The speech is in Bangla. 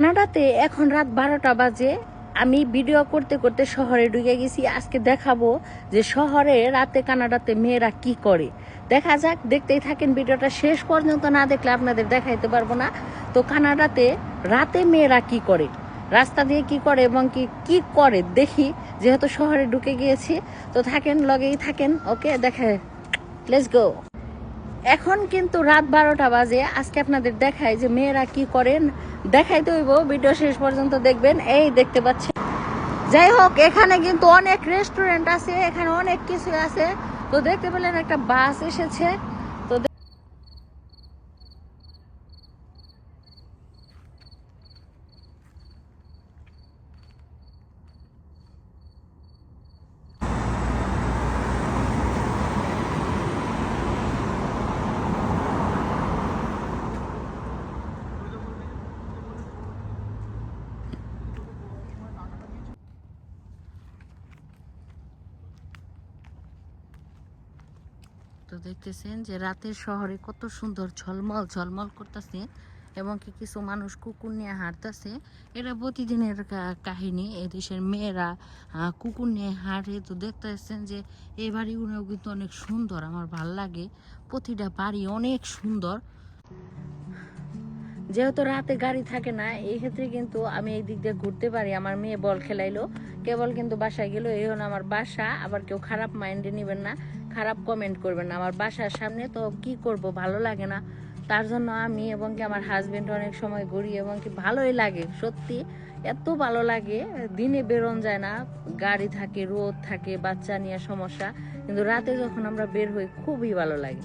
কানাডাতে এখন রাত 12টা বাজে। আমি ভিডিও করতে করতে শহরে ঢুকে গেছি। আজকে দেখাবো যে শহরে রাতে কানাডাতে মেয়েরা কি করে। দেখা যাক, দেখতেই থাকেন। ভিডিওটা শেষ পর্যন্ত না দেখলে আপনাদের দেখাইতে পারবো না। তো কানাডাতে রাতে মেয়েরা কি করে, রাস্তা দিয়ে কি করে এবং কি করে দেখি, যেহেতু শহরে ঢুকে গিয়েছি। তো থাকেন, লগেই থাকেন। ওকে, দেখে লেটস গো। এখন কিন্তু রাত 12টা বাজে। আজকে আপনাদের দেখাই যে মেয়েরা কি করেন। দেখাইতে হইব, ভিডিও শেষ পর্যন্ত দেখবেন। এই দেখতে পাচ্ছেন, যাই হোক, এখানে কিন্তু অনেক রেস্টুরেন্ট আছে, এখানে অনেক কিছু আছে। তো দেখতে পেলেন একটা বাস এসেছে। তো তো দেখতেছেন যে রাতের শহরে কত সুন্দর ঝলমল ঝলমল করতেছে এবং কিছু মানুষ কুকুর নিয়ে হাঁটতেছে। এটা প্রতিদিনের কাহিনী। এই দেশের মেয়েরা কুকুর নিয়ে হাঁটে। তো দেখতেছেন যে এই বাড়িগুলো কিন্তু অনেক সুন্দর, আমার ভাল লাগে। প্রতিটা বাড়ি অনেক সুন্দর। যেহেতু রাতে গাড়ি থাকে না, এই ক্ষেত্রে কিন্তু আমি এই দিক দিয়ে ঘুরতে পারি। আমার মেয়ে বল খেলাইলো, কেবল কিন্তু বাসায় গেল। এই হলো আমার বাসা। আবার কেউ খারাপ মাইন্ডে নেবেন না, খারাপ কমেন্ট করবেন না। আমার বাসার সামনে তো কি করব, ভালো লাগে না। তার জন্য আমি এবং কি আমার হাজবেন্ড অনেক সময় ঘুরি এবং কি ভালোই লাগে। সত্যি এত ভালো লাগে। দিনে বেরোন যায় না, গাড়ি থাকে, রোদ থাকে, বাচ্চা নিয়ে সমস্যা। কিন্তু রাতে যখন আমরা বের হই খুবই ভালো লাগে।